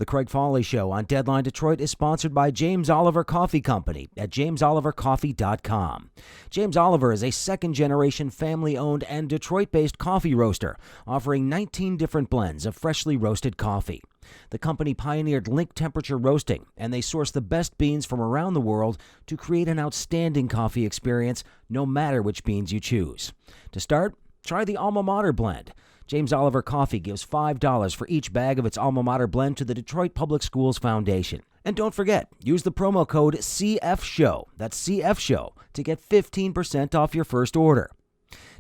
The Craig Fahle Show on Deadline Detroit is sponsored by James Oliver Coffee Company at jamesolivercoffee.com. James Oliver is a second-generation family-owned and Detroit-based coffee roaster, offering 19 different blends of freshly roasted coffee. The company pioneered link temperature roasting, and they source the best beans from around the world to create an outstanding coffee experience, no matter which beans you choose. To start, try the Alma Mater blend. James Oliver Coffee gives $5 for each bag of its Alma Mater blend to the Detroit Public Schools Foundation. And don't forget, use the promo code CFSHOW, that's CFSHOW, to get 15% off your first order.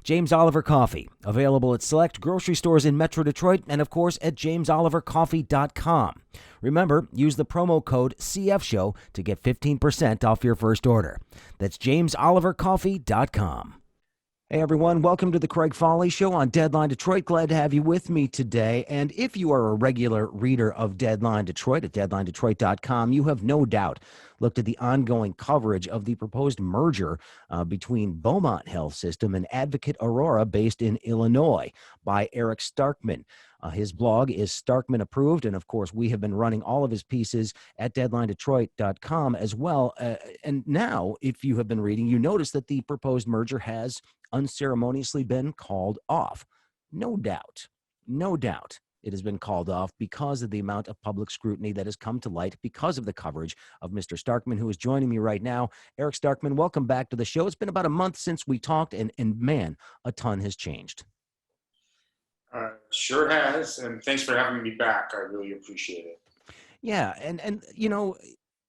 James Oliver Coffee, available at select grocery stores in Metro Detroit and, of course, at jamesolivercoffee.com. Remember, use the promo code CFSHOW to get 15% off your first order. That's jamesolivercoffee.com. Hey everyone, welcome to the Craig Fahle Show on Deadline Detroit. Glad to have you with me today. And if you are a regular reader of Deadline Detroit at deadlinedetroit.com, you have no doubt looked at the ongoing coverage of the proposed merger between Beaumont Health System and Advocate Aurora, based in Illinois, by Eric Starkman. His blog is Starkman approved, and of course, we have been running all of his pieces at deadlinedetroit.com as well. And now, if you have been reading, you notice that the proposed merger has unceremoniously been called off. No doubt it has been called off because of the amount of public scrutiny that has come to light because of the coverage of Mr. Starkman, who is joining me right now. Eric Starkman, welcome back to the show. It's been about a month since we talked, and man, a ton has changed. Sure has, and thanks for having me back. I really appreciate it. Yeah, and you know,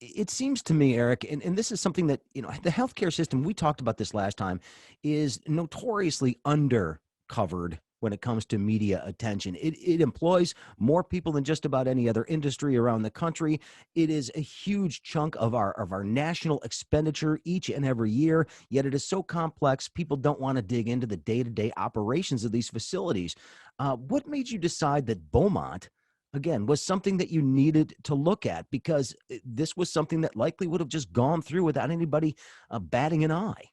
it seems to me, Eric, and this is something that, you know, the healthcare system, we talked about this last time, is notoriously undercovered when it comes to media attention. It employs more people than just about any other industry around the country. It is a huge chunk of our national expenditure each and every year, yet it is so complex, people don't want to dig into the day-to-day operations of these facilities. What made you decide that Beaumont, again, was something that you needed to look at? Because this was something that likely would have just gone through without anybody batting an eye.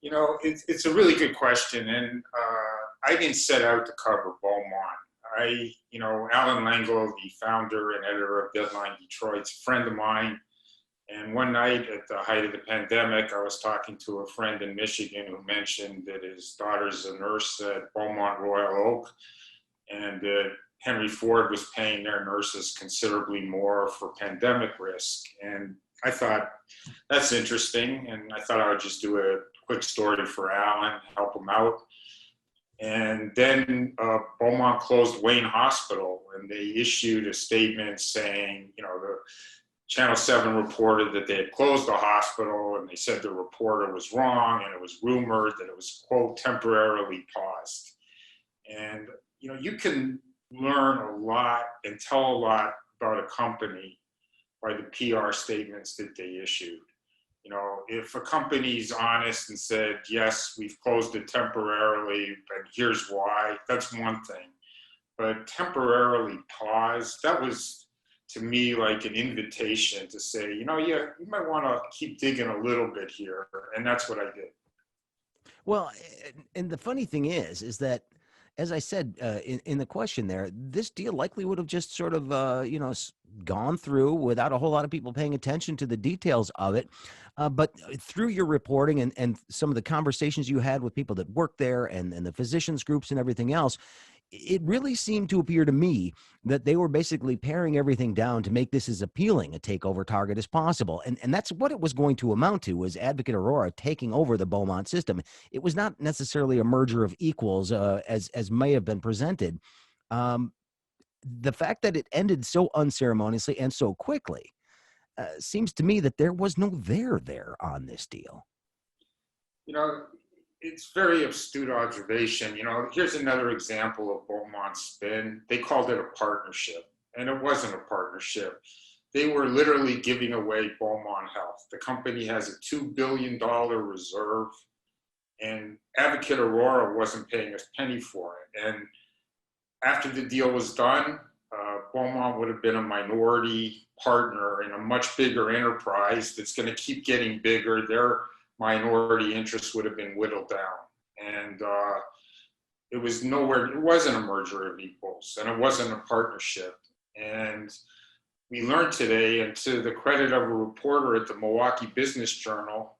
You know, it's a really good question, and I didn't set out to cover Beaumont. Alan Langel, the founder and editor of Deadline Detroit's a friend of mine, and one night at the height of the pandemic, I was talking to a friend in Michigan who mentioned that his daughter's a nurse at Beaumont Royal Oak, and that Henry Ford was paying their nurses considerably more for pandemic risk. And I thought, that's interesting, and I thought I would just do a quick story for Alan, help him out. And then Beaumont closed Wayne Hospital, and they issued a statement saying, the Channel 7 reported that they had closed the hospital, and they said the reporter was wrong, and it was rumored that it was, quote, temporarily paused. And, you can learn a lot and tell a lot about a company by the PR statements that they issued. If a company's honest and said, yes, we've closed it temporarily, and here's why, that's one thing. But temporarily pause, that was, to me, like an invitation to say, you might want to keep digging a little bit here. And that's what I did. Well, and the funny thing is that, as I said in the question there, this deal likely would have just sort of, gone through without a whole lot of people paying attention to the details of it. But through your reporting and some of the conversations you had with people that work there and the physicians groups and everything else, it really seemed to appear to me that they were basically paring everything down to make this as appealing a takeover target as possible. And that's what it was going to amount to, was Advocate Aurora taking over the Beaumont system. It was not necessarily a merger of equals as may have been presented. The fact that it ended so unceremoniously and so quickly seems to me that there was no there on this deal. It's very astute observation. Here's another example of Beaumont's spin. They called it a partnership, and it wasn't a partnership. They were literally giving away Beaumont Health. The company has a $2 billion reserve, and Advocate Aurora wasn't paying a penny for it. And after the deal was done, Beaumont would have been a minority partner in a much bigger enterprise that's going to keep getting bigger. Their minority interests would have been whittled down. And it wasn't a merger of equals, and it wasn't a partnership. And we learned today, and to the credit of a reporter at the Milwaukee Business Journal,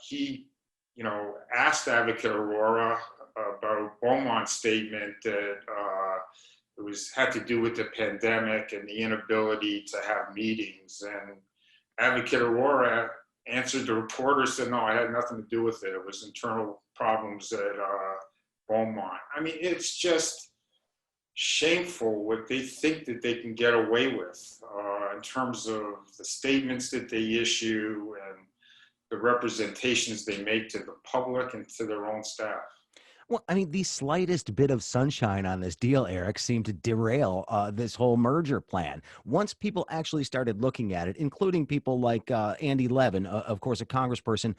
he, asked Advocate Aurora about Beaumont's statement that had to do with the pandemic and the inability to have meetings. And Advocate Aurora answered the reporter, said, no, I had nothing to do with it. It was internal problems at Beaumont. I mean, it's just shameful what they think that they can get away with in terms of the statements that they issue and the representations they make to the public and to their own staff. Well, I mean, the slightest bit of sunshine on this deal, Eric, seemed to derail this whole merger plan. Once people actually started looking at it, including people like Andy Levin, of course, a congressperson,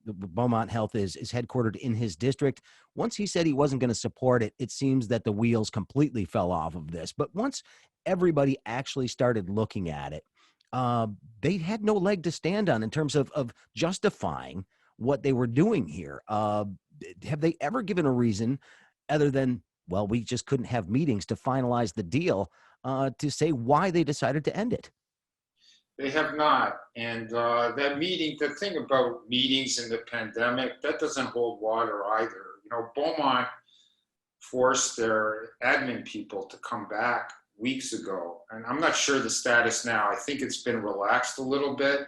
Beaumont Health is headquartered in his district. Once he said he wasn't going to support it, it seems that the wheels completely fell off of this. But once everybody actually started looking at it, they had no leg to stand on in terms of justifying what they were doing here. Have they ever given a reason other than, well, we just couldn't have meetings to finalize the deal, to say why they decided to end it? They have not. And that meeting, the thing about meetings in the pandemic, that doesn't hold water either. Beaumont forced their admin people to come back weeks ago. And I'm not sure the status now. I think it's been relaxed a little bit.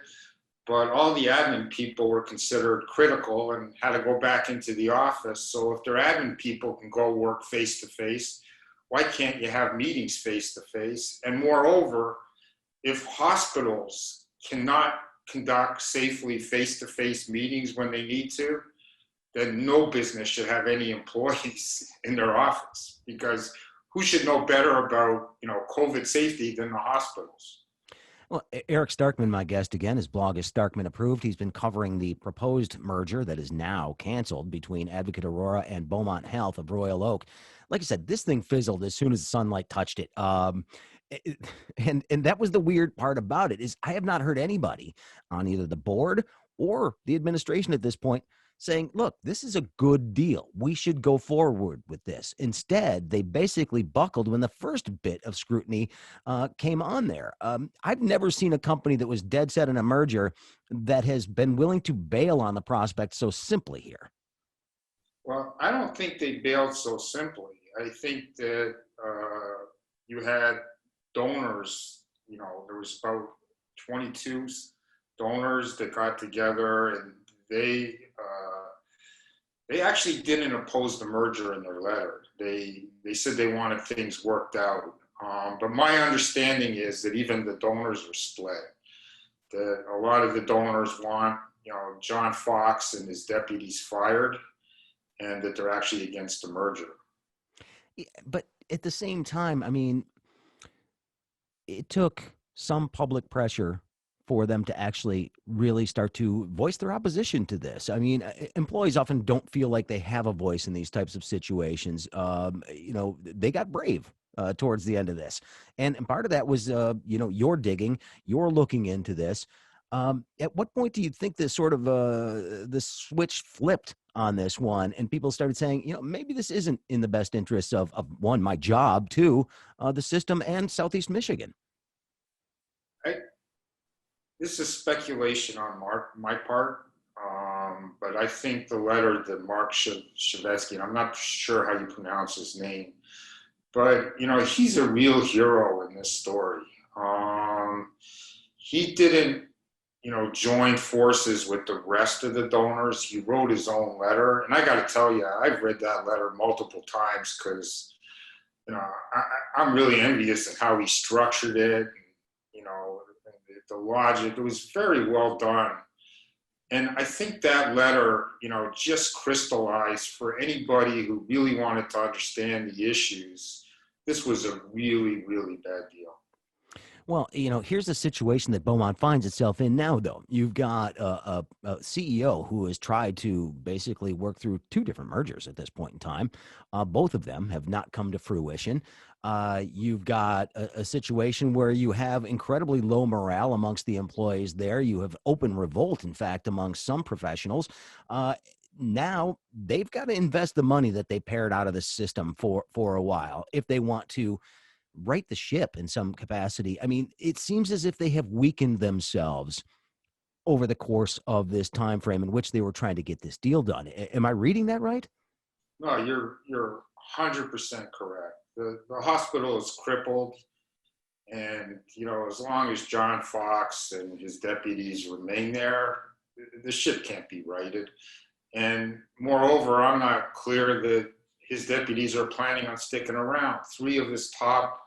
But all the admin people were considered critical and had to go back into the office. So if their admin people can go work face to face, why can't you have meetings face to face? And moreover, if hospitals cannot conduct safely face to face meetings when they need to, then no business should have any employees in their office, because who should know better about, COVID safety than the hospitals? Well, Eric Starkman, my guest again, his blog is Starkman Approved. He's been covering the proposed merger that is now canceled between Advocate Aurora and Beaumont Health of Royal Oak. Like I said, this thing fizzled as soon as the sunlight touched it. And that was the weird part about it, is I have not heard anybody on either the board or the administration at this point saying, look, this is a good deal. We should go forward with this. Instead, they basically buckled when the first bit of scrutiny came on there. I've never seen a company that was dead set in a merger that has been willing to bail on the prospect so simply here. Well, I don't think they bailed so simply. I think that you had donors, there was about 22 donors that got together, and they actually didn't oppose the merger in their letter. They said they wanted things worked out. But my understanding is that even the donors were split. That a lot of the donors want, John Fox and his deputies fired, and that they're actually against the merger. Yeah, but at the same time, I mean, it took some public pressure for them to actually really start to voice their opposition to this. I mean, employees often don't feel like they have a voice in these types of situations. They got brave towards the end of this. And part of that was, you're digging, you're looking into this. At what point do you think this sort of the switch flipped on this one and people started saying, maybe this isn't in the best interests of one, my job, two, the system, and Southeast Michigan? This is speculation on my part, but I think the letter that Mark Shavetsky, and I'm not sure how you pronounce his name, but he's a real hero in this story. He didn't, join forces with the rest of the donors. He wrote his own letter, and I got to tell you, I've read that letter multiple times because, I'm really envious of how he structured it. The logic, it was very well done. And I think that letter, just crystallized for anybody who really wanted to understand the issues. This was a really, really bad deal. Well, here's the situation that Beaumont finds itself in now, though. You've got a CEO who has tried to basically work through two different mergers at this point in time. Both of them have not come to fruition. You've got a situation where you have incredibly low morale amongst the employees there. You have open revolt, in fact, among some professionals. Now they've got to invest the money that they pared out of the system for a while if they want to right the ship in some capacity. I mean, it seems as if they have weakened themselves over the course of this time frame in which they were trying to get this deal done. Am I reading that right? No, you're 100% correct. The hospital is crippled, and as long as John Fox and his deputies remain there, the ship can't be righted. And moreover, I'm not clear that his deputies are planning on sticking around. Three of his top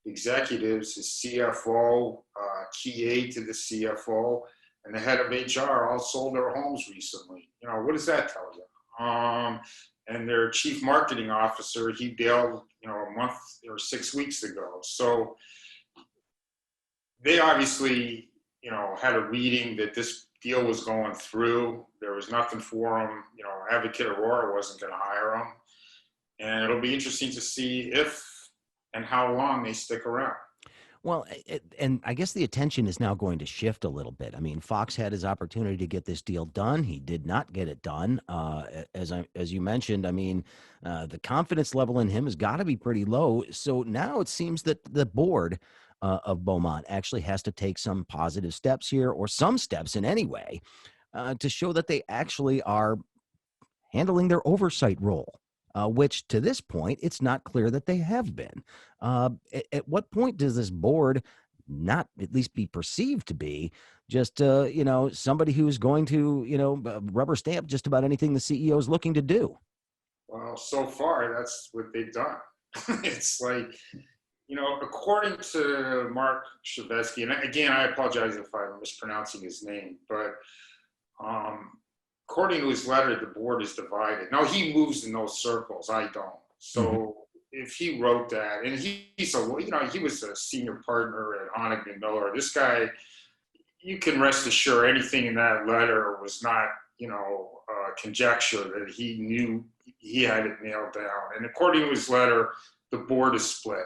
executives, his CFO, key aide to the CFO, and the head of HR all sold their homes recently. What does that tell you? And their chief marketing officer, he bailed, a month or 6 weeks ago. So they obviously, had a reading that this deal was going through. There was nothing for them. Advocate Aurora wasn't going to hire them. And it'll be interesting to see if and how long they stick around. Well, and I guess the attention is now going to shift a little bit. I mean, Fox had his opportunity to get this deal done. He did not get it done. As you mentioned, I mean, the confidence level in him has got to be pretty low. So now it seems that the board of Beaumont actually has to take some positive steps here, or some steps in any way, to show that they actually are handling their oversight role. Which to this point, it's not clear that they have been. At what point does this board not at least be perceived to be just, somebody who's going to, rubber stamp just about anything the CEO is looking to do? Well, so far, that's what they've done. It's like, according to Mark Shabesky, and again, I apologize if I'm mispronouncing his name, but according to his letter, the board is divided. Now, he moves in those circles. I don't. So if he wrote that, and he was a senior partner at Honigman Miller. This guy, you can rest assured anything in that letter was not, conjecture, that he knew he had it nailed down. And according to his letter, the board is split.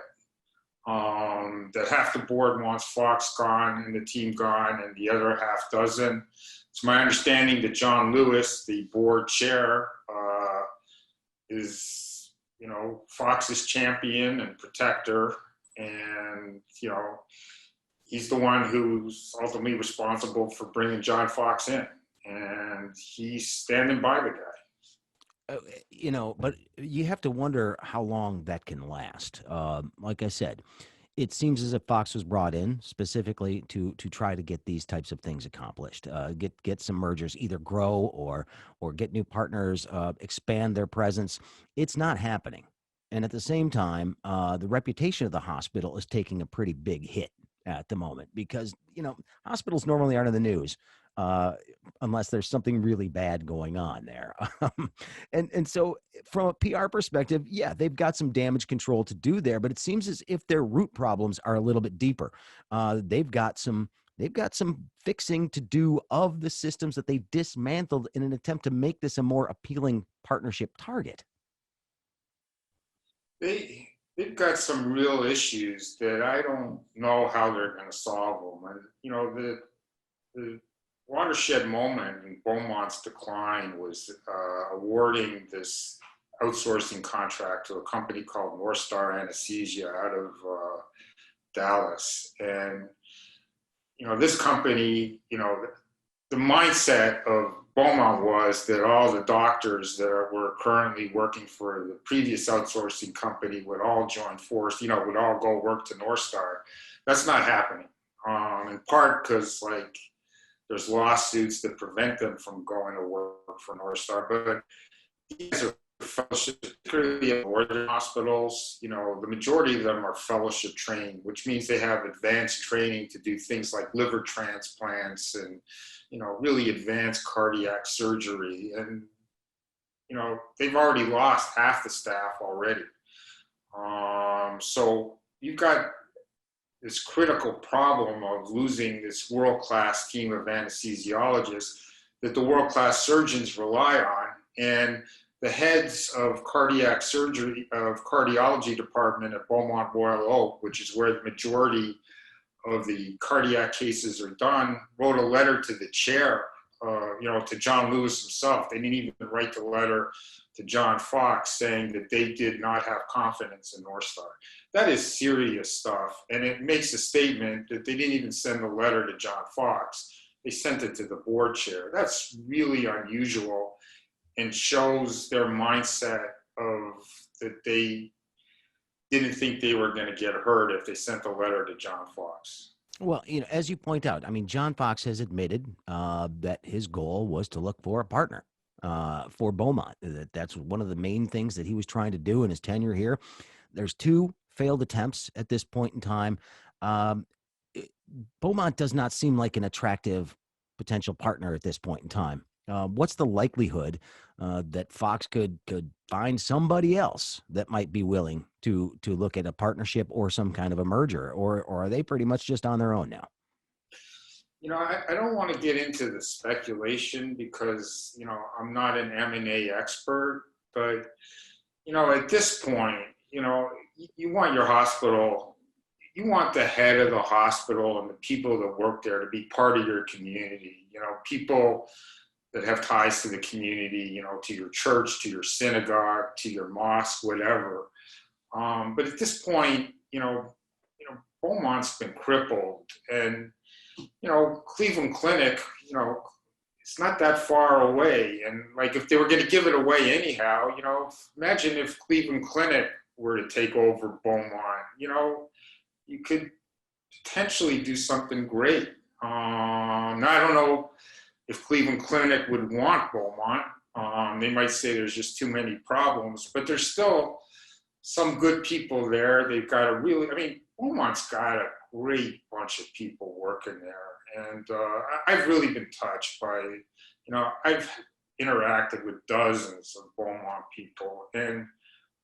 That half the board wants Fox gone and the team gone, and the other half doesn't. It's my understanding that John Lewis, the board chair, is, Fox's champion and protector. And, he's the one who's ultimately responsible for bringing John Fox in. And he's standing by the guy. But you have to wonder how long that can last. Like I said, it seems as if Fox was brought in specifically to try to get these types of things accomplished, get some mergers either grow or get new partners, expand their presence. It's not happening. And at the same time, the reputation of the hospital is taking a pretty big hit at the moment because, hospitals normally aren't in the news unless there's something really bad going on there. And so from a PR perspective, yeah, they've got some damage control to do there, but it seems as if their root problems are a little bit deeper. They've got some fixing to do of the systems that they've dismantled in an attempt to make this a more appealing partnership target. They've got some real issues that I don't know how they're going to solve them. And, the watershed moment in Beaumont's decline was awarding this outsourcing contract to a company called North Star Anesthesia out of Dallas. And, this company, the mindset of Beaumont was that all the doctors that were currently working for the previous outsourcing company would all join force, would all go work to North Star. That's not happening, in part because, there's lawsuits that prevent them from going to work for North Star. But these are fellowships, particularly at northern hospitals. The majority of them are fellowship trained, which means they have advanced training to do things like liver transplants and, really advanced cardiac surgery. And, they've already lost half the staff already. So you've got this critical problem of losing this world-class team of anesthesiologists that the world-class surgeons rely on. And the heads of cardiac surgery, of cardiology department at Beaumont Royal Oak, which is where the majority of the cardiac cases are done, wrote a letter to the chair to John Lewis himself. They didn't even write the letter to John Fox saying that they did not have confidence in North Star. That is serious stuff. And it makes a statement that they didn't even send the letter to John Fox. They sent it to the board chair. That's really unusual and shows their mindset of that they didn't think they were going to get hurt if they sent the letter to John Fox. Well, as you point out, I mean, John Fox has admitted that his goal was to look for a partner for Beaumont. That's one of the main things that he was trying to do in his tenure here. There's 2 failed attempts at this point in time. Beaumont does not seem like an attractive potential partner at this point in time. What's the likelihood that Fox could find somebody else that might be willing to look at a partnership or some kind of a merger, or are they pretty much just on their own now? I don't want to get into the speculation because, I'm not an M&A expert, but, at this point, you want your hospital, you want the head of the hospital and the people that work there to be part of your community, people that have ties to the community, to your church, to your synagogue, to your mosque, whatever. But at this point, Beaumont's been crippled, and Cleveland Clinic, it's not that far away. And like, if they were going to give it away anyhow, imagine if Cleveland Clinic were to take over Beaumont, you could potentially do something great. Now, I don't know if Cleveland Clinic would want Beaumont. They might say there's just too many problems, but there's still some good people there. They've got Beaumont's got a great bunch of people working there. And I've really been touched by, I've interacted with dozens of Beaumont people, and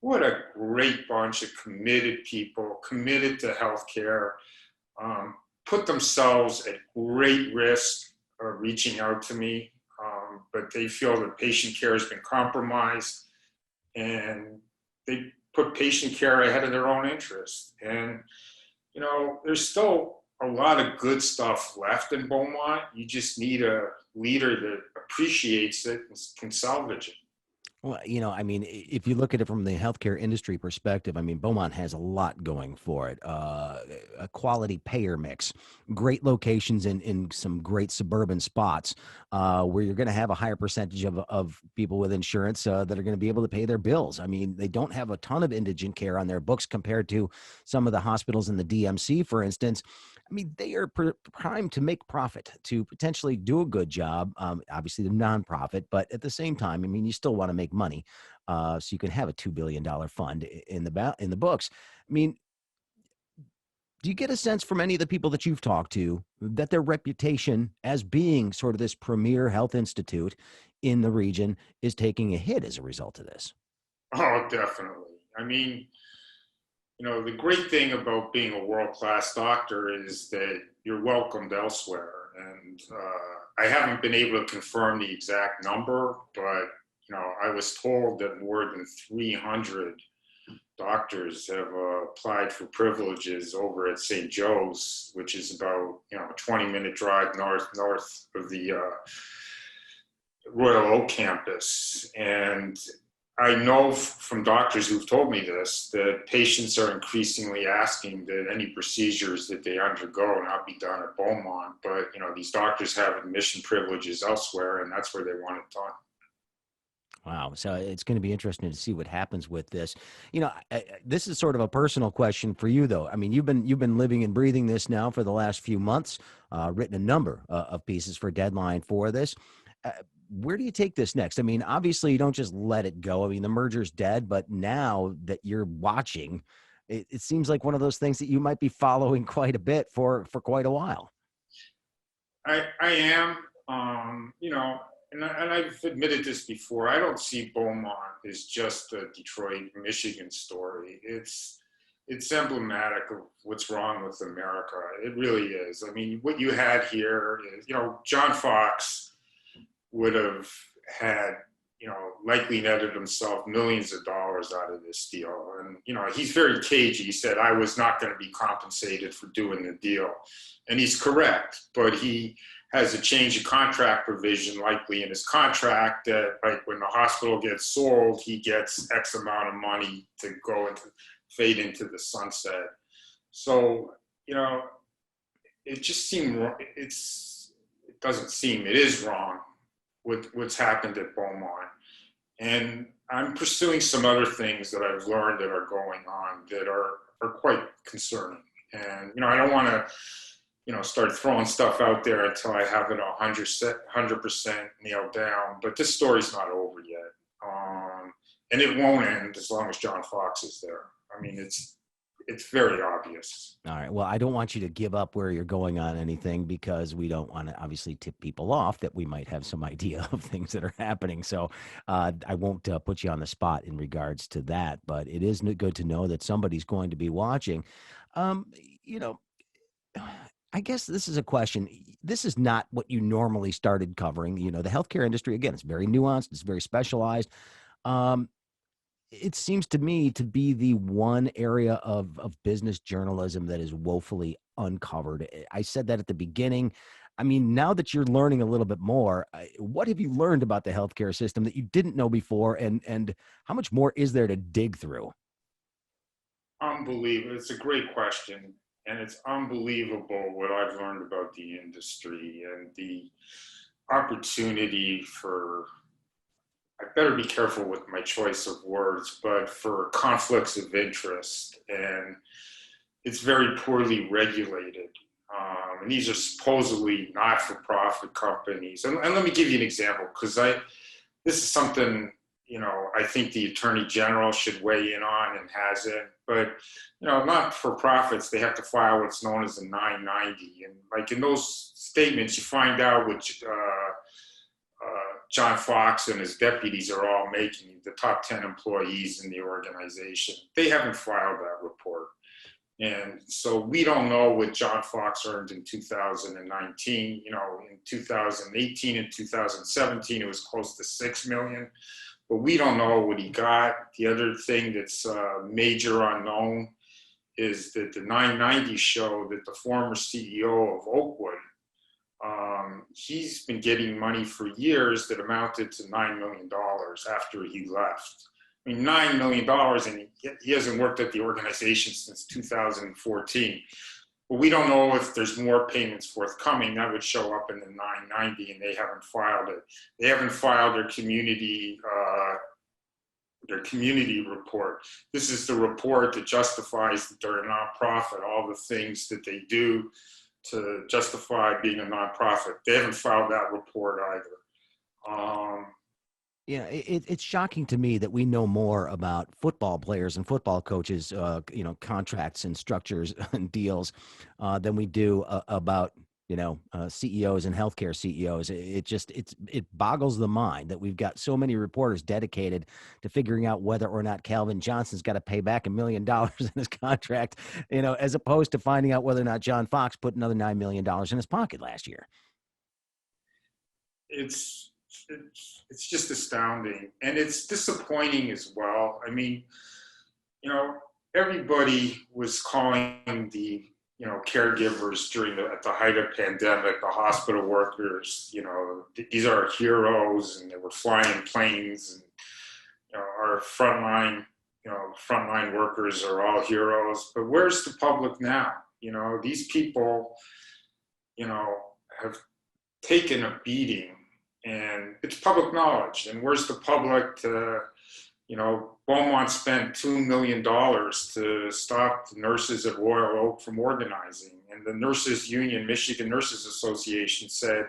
what a great bunch of committed people, committed to healthcare, put themselves at great risk of reaching out to me, but they feel that patient care has been compromised, and they put patient care ahead of their own interests. And, there's still a lot of good stuff left in Beaumont. You just need a leader that appreciates it and can salvage it. Well, if you look at it from the healthcare industry perspective, Beaumont has a lot going for it. A quality payer mix, great locations in some great suburban spots where you're going to have a higher percentage of people with insurance that are going to be able to pay their bills. They don't have a ton of indigent care on their books compared to some of the hospitals in the DMC, for instance. They are primed to make profit, to potentially do a good job. Obviously, they're nonprofit, but at the same time, you still want to make money, so you can have a $2 billion fund in the books. Do you get a sense from any of the people that you've talked to that their reputation as being sort of this premier health institute in the region is taking a hit as a result of this? Oh, definitely. The great thing about being a world-class doctor is that you're welcomed elsewhere. And I haven't been able to confirm the exact number, but, I was told that more than 300 doctors have applied for privileges over at St. Joe's, which is about, a 20-minute drive north of the Royal Oak campus. And I know from doctors who've told me this, that patients are increasingly asking that any procedures that they undergo not be done at Beaumont, but these doctors have admission privileges elsewhere, and that's where they want it done. Wow. So it's going to be interesting to see what happens with this. This is sort of a personal question for you, though. You've been living and breathing this now for the last few months, written a number of pieces for Deadline for this. Where do you take this next? Obviously, you don't just let it go. The merger's dead, but now that you're watching, it seems like one of those things that you might be following quite a bit for quite a while. I am, and I've admitted this before, I don't see Beaumont as just a Detroit, Michigan story. It's emblematic of what's wrong with America. It really is. What you had here is, John Fox would have had, likely netted himself millions of dollars out of this deal. And, he's very cagey. He said, I was not going to be compensated for doing the deal. And he's correct, but he has a change of contract provision likely in his contract that, like, when the hospital gets sold, he gets X amount of money to go into fade into the sunset. So, you know, it just seemed it doesn't seem, it is wrong with what's happened at Beaumont. And I'm pursuing some other things that I've learned that are going on that are quite concerning. And, you know, I don't want to, you know, start throwing stuff out there until I have it 100% nailed down. But this story's not over yet. And it won't end as long as John Fox is there. I mean, it's very obvious. All right. Well, I don't want you to give up where you're going on anything, because we don't want to obviously tip people off that we might have some idea of things that are happening. So I won't put you on the spot in regards to that, but it is good to know that somebody's going to be watching. You know, I guess this is a question. This is not what you normally started covering. You know, the healthcare industry, again, it's very nuanced. It's very specialized. It seems to me to be the one area of business journalism that is woefully uncovered. I said that at the beginning. I mean, now that you're learning a little bit more, what have you learned about the healthcare system that you didn't know before, and how much more is there to dig through? Unbelievable. It's a great question. And it's unbelievable what I've learned about the industry and the opportunity for, I better be careful with my choice of words, but for conflicts of interest. And it's very poorly regulated. And these are supposedly not-for-profit companies. And let me give you an example, because this is something, you know, I think the Attorney General should weigh in on and hasn't. But, you know, not-for-profits, they have to file what's known as a 990. And like in those statements, you find out which John Fox and his deputies are all making, the top 10 employees in the organization. They haven't filed that report. And so we don't know what John Fox earned in 2019. You know, in 2018 and 2017, it was close to $6 million. But we don't know what he got. The other thing that's major unknown is that the 990 show that the former CEO of Oakwood, he's been getting money for years that amounted to $9 million after he left. I mean, $9 million, and he hasn't worked at the organization since 2014. But we don't know if there's more payments forthcoming. That would show up in the 990, and they haven't filed it. They haven't filed their community report. This is the report that justifies that they're a nonprofit, all the things that they do to justify being a nonprofit. They haven't filed that report either. Yeah, it's shocking to me that we know more about football players and football coaches, you know, contracts and structures and deals than we do about, you know, CEOs and healthcare CEOs. It boggles the mind that we've got so many reporters dedicated to figuring out whether or not Calvin Johnson's got to pay back $1 million in his contract, you know, as opposed to finding out whether or not John Fox put another $9 million in his pocket last year. It's just astounding, and it's disappointing as well. I mean, you know, everybody was calling the, you know, caregivers at the height of pandemic, the hospital workers, you know, these are heroes, and they were flying planes, and, you know, our frontline workers are all heroes. But where's the public now? You know, these people, you know, have taken a beating. And it's public knowledge. And where's the public to, you know, Beaumont spent $2 million to stop the nurses at Royal Oak from organizing. And the nurses union, Michigan Nurses Association, said,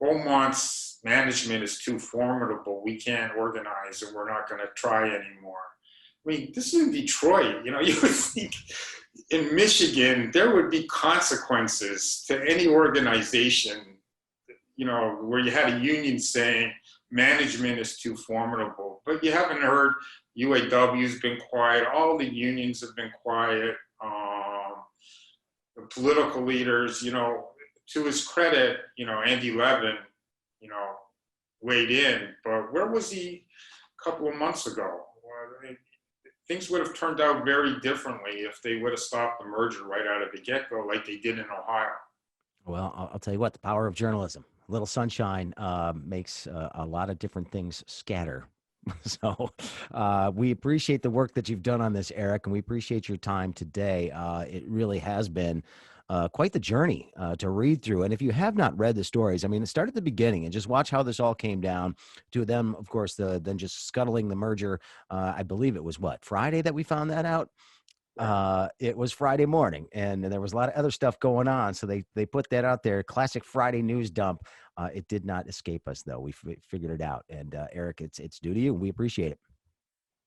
Beaumont's management is too formidable. We can't organize, and we're not going to try anymore. I mean, this is in Detroit. You know, you would think in Michigan, there would be consequences to any organization, you know, where you had a union saying management is too formidable. But you haven't heard. UAW's been quiet. All the unions have been quiet. The political leaders, you know, to his credit, you know, Andy Levin, you know, weighed in. But where was he a couple of months ago? Well, I mean, things would have turned out very differently if they would have stopped the merger right out of the get-go like they did in Ohio. Well, I'll tell you what, the power of journalism. A little sunshine makes a lot of different things scatter. So we appreciate the work that you've done on this, Eric, and we appreciate your time today. It really has been quite the journey to read through. And if you have not read the stories, I mean, start at the beginning and just watch how this all came down to them. Of course, then just scuttling the merger. I believe it was Friday that we found that out. It was Friday morning, and there was a lot of other stuff going on. So they put that out there. Classic Friday news dump. It did not escape us, though. We figured it out. And Eric, it's due to you. We appreciate it.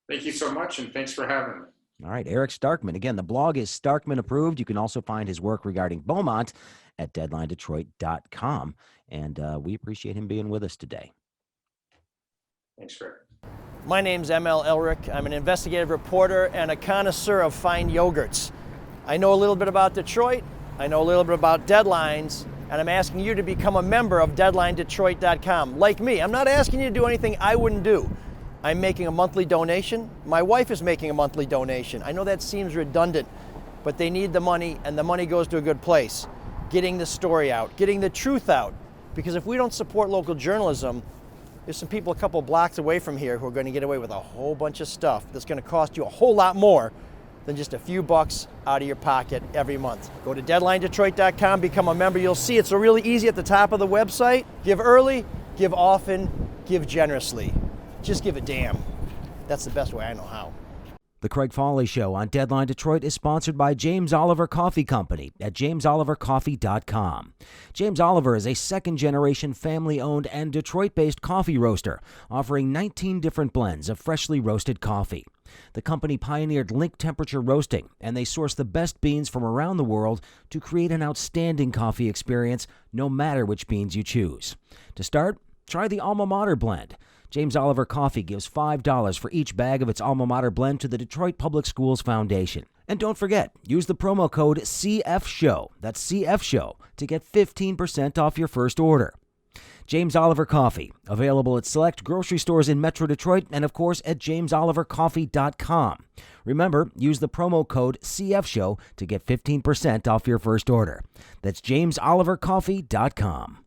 Thank you so much, and thanks for having me. All right, Eric Starkman. Again, the blog is Starkman approved. You can also find his work regarding Beaumont at DeadlineDetroit.com. And we appreciate him being with us today. Thanks, Craig. My name's ML Elric. I'm an investigative reporter and a connoisseur of fine yogurts. I know a little bit about Detroit. I know a little bit about deadlines. And I'm asking you to become a member of DeadlineDetroit.com. Like me, I'm not asking you to do anything I wouldn't do. I'm making a monthly donation. My wife is making a monthly donation. I know that seems redundant, but they need the money, and the money goes to a good place. Getting the story out, getting the truth out. Because if we don't support local journalism, there's some people a couple blocks away from here who are going to get away with a whole bunch of stuff that's going to cost you a whole lot more than just a few bucks out of your pocket every month. Go to DeadlineDetroit.com, become a member. You'll see it's really easy at the top of the website. Give early, give often, give generously. Just give a damn. That's the best way I know how. The Craig Fahle Show on Deadline Detroit is sponsored by James Oliver Coffee Company at JamesOliverCoffee.com. James Oliver is a second-generation family-owned and Detroit-based coffee roaster, offering 19 different blends of freshly roasted coffee. The company pioneered link temperature roasting, and they source the best beans from around the world to create an outstanding coffee experience, no matter which beans you choose. To start, try the Alma Mater blend. James Oliver Coffee gives $5 for each bag of its alma mater blend to the Detroit Public Schools Foundation. And don't forget, use the promo code CFSHOW, that's CFSHOW, to get 15% off your first order. James Oliver Coffee, available at select grocery stores in Metro Detroit and, of course, at JamesOliverCoffee.com. Remember, use the promo code CFSHOW to get 15% off your first order. That's JamesOliverCoffee.com.